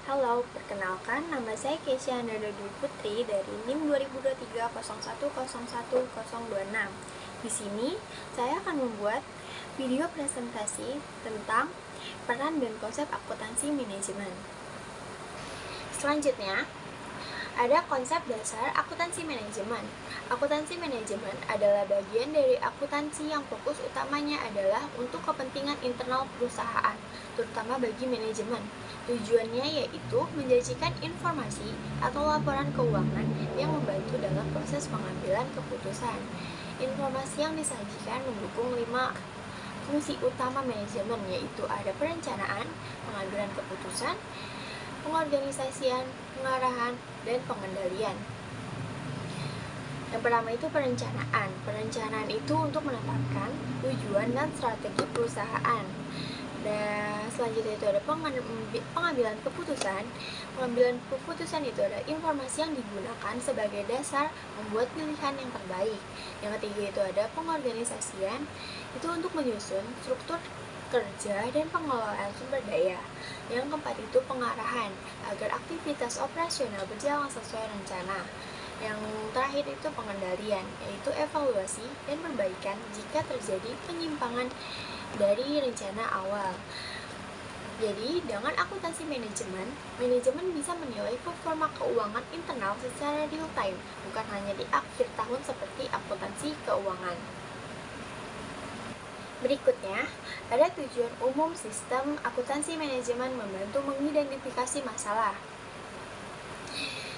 Halo, perkenalkan nama saya Kesya Nada Dwi Putri dari NIM 2023 010126. Di sini saya akan membuat video presentasi tentang peran dan konsep akuntansi manajemen. Selanjutnya, ada konsep dasar akuntansi manajemen. Akuntansi manajemen adalah bagian dari akuntansi yang fokus utamanya adalah untuk kepentingan internal perusahaan, terutama bagi manajemen. Tujuannya yaitu menjanjikan informasi atau laporan keuangan yang membantu dalam proses pengambilan keputusan. Informasi yang disajikan mendukung 5 fungsi utama manajemen, yaitu ada perencanaan, pengambilan keputusan, pengorganisasian, pengarahan, dan pengendalian. Yang pertama itu perencanaan. Perencanaan itu untuk menetapkan tujuan dan strategi perusahaan. Dan selanjutnya itu ada pengambilan keputusan. Pengambilan keputusan itu ada informasi yang digunakan sebagai dasar membuat pilihan yang terbaik. Yang ketiga itu ada pengorganisasian, itu untuk menyusun struktur kerja dan pengelolaan sumber daya. Yang keempat itu pengarahan, agar aktivitas operasional berjalan sesuai rencana. Yang terakhir itu pengendalian, yaitu evaluasi dan perbaikan jika terjadi penyimpangan dari rencana awal. Jadi, dengan akuntansi manajemen, manajemen bisa menilai performa keuangan internal secara real time, bukan hanya di akhir tahun seperti akuntansi keuangan. Berikutnya, ada tujuan umum sistem akuntansi manajemen membantu mengidentifikasi masalah.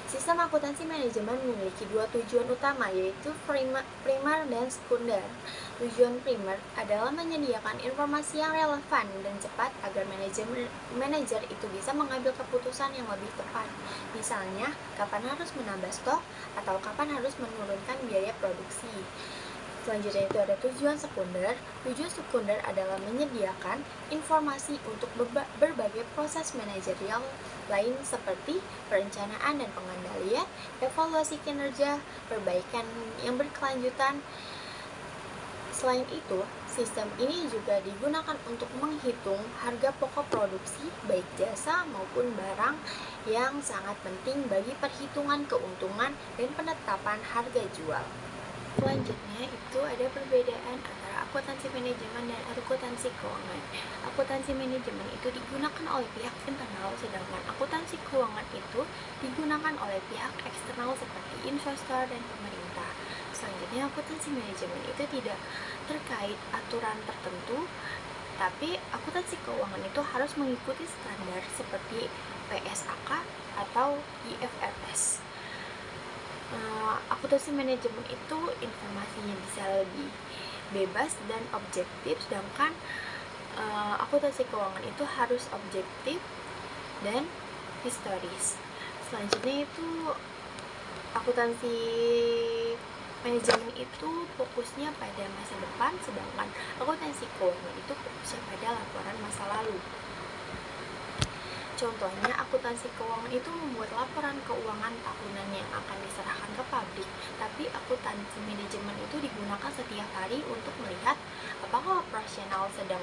Sistem akuntansi manajemen memiliki dua tujuan utama, yaitu primer dan sekunder. Tujuan primer adalah menyediakan informasi yang relevan dan cepat agar manajer itu bisa mengambil keputusan yang lebih tepat. Misalnya, kapan harus menambah stok atau kapan harus menurunkan biaya produksi. Selanjutnya itu ada tujuan sekunder. Tujuan sekunder adalah menyediakan informasi untuk berbagai proses manajerial lain seperti perencanaan dan pengendalian, evaluasi kinerja, perbaikan yang berkelanjutan. Selain itu, sistem ini juga digunakan untuk menghitung harga pokok produksi, baik jasa maupun barang, yang sangat penting bagi perhitungan keuntungan dan penetapan harga jual. Selanjutnya itu ada perbedaan antara akuntansi manajemen dan akuntansi keuangan. Akuntansi manajemen itu digunakan oleh pihak internal, sedangkan akuntansi keuangan itu digunakan oleh pihak eksternal seperti investor dan pemerintah. Selanjutnya, akuntansi manajemen itu tidak terkait aturan tertentu, tapi akuntansi keuangan itu harus mengikuti standar seperti PSAK atau IFRS. Akuntansi manajemen itu informasinya bisa lebih bebas dan objektif, sedangkan akuntansi keuangan itu harus objektif dan historis. Selanjutnya itu akuntansi manajemen itu fokusnya pada masa depan, sedangkan akuntansi keuangan itu fokusnya pada laporan masa lalu. Contohnya, akuntansi keuangan itu membuat laporan keuangan tahunan yang akan diserahkan ke pabrik, tapi akuntansi manajemen itu digunakan setiap hari untuk melihat apakah operasional sedang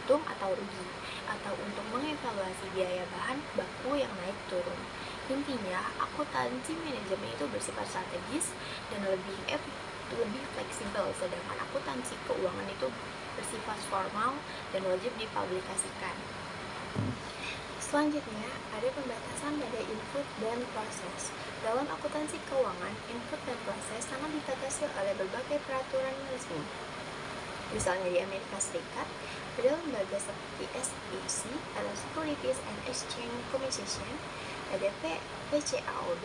untung atau rugi, atau untuk mengevaluasi biaya bahan baku yang naik turun. Intinya, akuntansi manajemen itu bersifat strategis dan lebih fleksibel, sedangkan akuntansi keuangan itu bersifat formal dan wajib dipublikasikan. Selanjutnya, ada pembatasan pada input dan proses. Dalam akuntansi keuangan, input dan proses sangat dibatasi oleh berbagai peraturan resmi. Misalnya di Amerika Serikat, ada lembaga seperti SEC atau Securities and Exchange Commission, ada PCAOB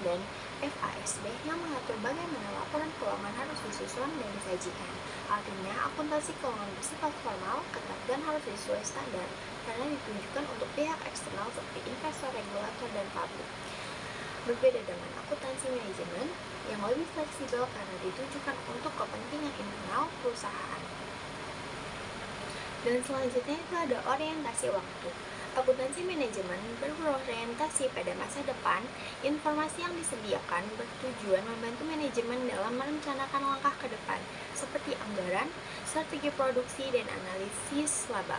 dan FASB yang mengatur bagaimana laporan keuangan harus disusun dan disajikan. Artinya, akuntansi keuangan bersifat formal, ketat, dan harus sesuai standar karena ditujukan untuk pihak eksternal seperti investor, regulator, dan publik. Berbeda dengan akuntansi manajemen yang lebih fleksibel karena ditujukan untuk kepentingan internal perusahaan. Dan selanjutnya itu ada orientasi waktu. Akuntansi manajemen berorientasi pada masa depan. Informasi yang disediakan bertujuan membantu manajemen dalam merencanakan langkah ke depan, seperti anggaran, strategi produksi, dan analisis laba.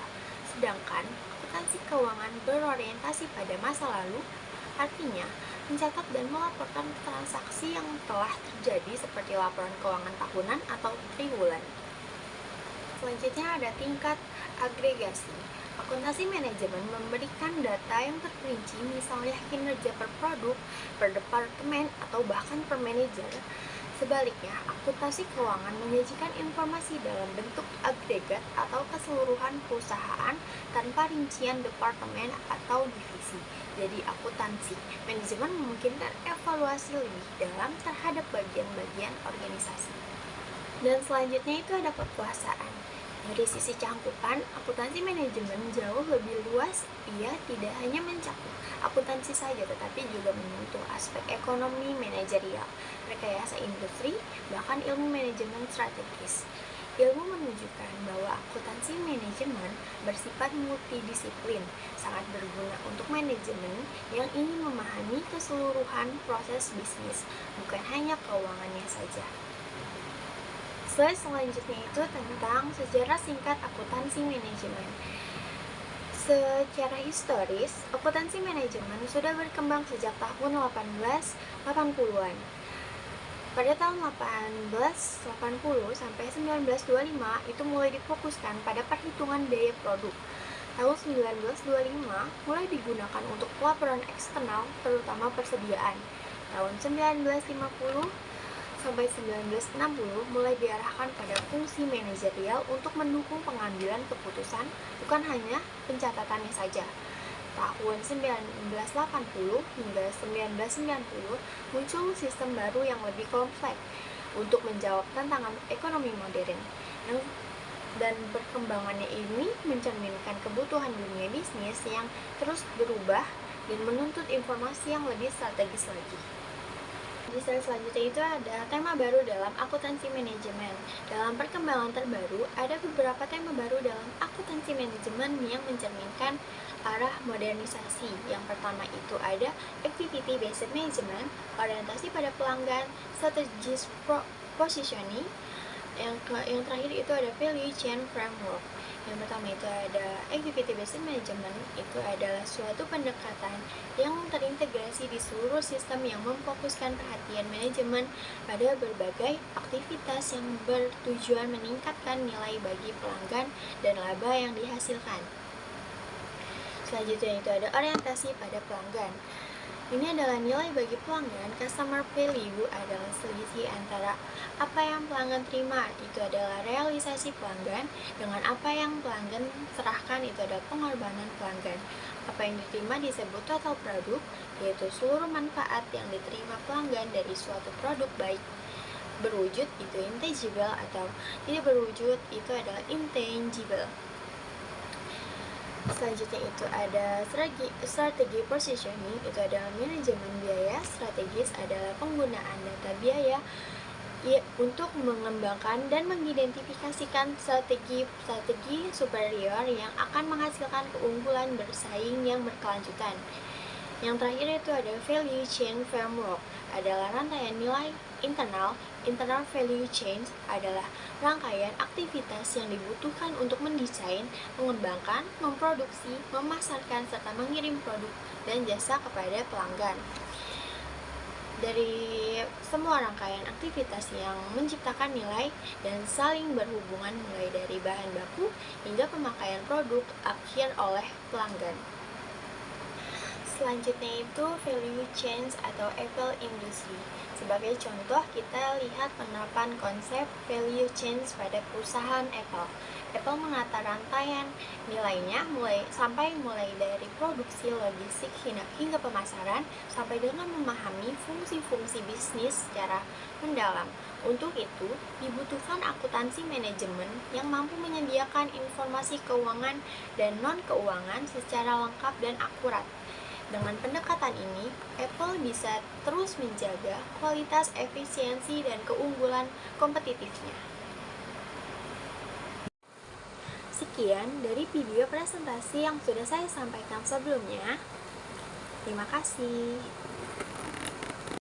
Sedangkan akuntansi keuangan berorientasi pada masa lalu, artinya mencatat dan melaporkan transaksi yang telah terjadi seperti laporan keuangan tahunan atau triwulan. Selanjutnya ada tingkat agregasi. Akuntansi manajemen memberikan data yang terperinci, misalnya kinerja per produk, per departemen, atau bahkan per manajer. Sebaliknya, akuntansi keuangan menyajikan informasi dalam bentuk agregat atau keseluruhan perusahaan tanpa rincian departemen atau divisi. Jadi, akuntansi manajemen memungkinkan evaluasi lebih dalam terhadap bagian-bagian organisasi. Dan selanjutnya itu ada kekuasaan. Dari sisi cangkupan, akuntansi manajemen jauh lebih luas. Ia tidak hanya mencakup akuntansi saja, tetapi juga menyentuh aspek ekonomi manajerial, rekayasa industri, bahkan ilmu manajemen strategis. Ilmu menunjukkan bahwa akuntansi manajemen bersifat multidisiplin, sangat berguna untuk manajemen yang ingin memahami keseluruhan proses bisnis, bukan hanya keuangannya saja. Slide selanjutnya itu tentang sejarah singkat akuntansi manajemen. Secara historis, akuntansi manajemen sudah berkembang sejak tahun 1880-an. Pada tahun 1880 sampai 1925 itu mulai difokuskan pada perhitungan biaya produk. Tahun 1925 mulai digunakan untuk pelaporan eksternal, terutama persediaan. Tahun 1950 sampai 1960 mulai diarahkan pada fungsi manajerial untuk mendukung pengambilan keputusan, bukan hanya pencatatannya saja. Tahun 1980 hingga 1990 muncul sistem baru yang lebih kompleks untuk menjawab tantangan ekonomi modern. Dan perkembangannya ini mencerminkan kebutuhan dunia bisnis yang terus berubah dan menuntut informasi yang lebih strategis lagi. Di slide selanjutnya itu ada tema baru dalam akuntansi manajemen. Dalam perkembangan terbaru, ada beberapa tema baru dalam akuntansi manajemen yang mencerminkan arah modernisasi. Yang pertama itu ada activity based management, orientasi pada pelanggan, strategic positioning. Yang terakhir itu ada value chain framework. Yang pertama itu ada activity based management, itu adalah suatu pendekatan yang terintegrasi di seluruh sistem yang memfokuskan perhatian manajemen pada berbagai aktivitas yang bertujuan meningkatkan nilai bagi pelanggan dan laba yang dihasilkan. Selanjutnya itu ada orientasi pada pelanggan. Ini adalah nilai bagi pelanggan. Customer value adalah selisih antara apa yang pelanggan terima, itu adalah realisasi pelanggan, dengan apa yang pelanggan serahkan, itu adalah pengorbanan pelanggan. Apa yang diterima disebut total produk, yaitu seluruh manfaat yang diterima pelanggan dari suatu produk, baik berwujud itu intangible atau tidak berwujud itu adalah intangible. Selanjutnya itu ada strategi positioning, itu adalah manajemen biaya. Strategis adalah penggunaan data biaya untuk mengembangkan dan mengidentifikasikan strategi superior yang akan menghasilkan keunggulan bersaing yang berkelanjutan. Yang terakhir itu ada value chain framework, adalah rantaian nilai internal value chain adalah rangkaian aktivitas yang dibutuhkan untuk mendesain, mengembangkan, memproduksi, memasarkan, serta mengirim produk dan jasa kepada pelanggan. Dari semua rangkaian aktivitas yang menciptakan nilai dan saling berhubungan mulai dari bahan baku hingga pemakaian produk akhir oleh pelanggan. Selanjutnya itu value chain atau Apple Industry. Sebagai contoh, kita lihat penerapan konsep value chain pada perusahaan Apple. Apple menata rantaian nilainya mulai dari produksi, logistik hingga pemasaran, sampai dengan memahami fungsi-fungsi bisnis secara mendalam. Untuk itu, dibutuhkan akuntansi manajemen yang mampu menyediakan informasi keuangan dan non-keuangan secara lengkap dan akurat. Dengan pendekatan ini, Apple bisa terus menjaga kualitas, efisiensi, dan keunggulan kompetitifnya. Sekian dari video presentasi yang sudah saya sampaikan sebelumnya. Terima kasih.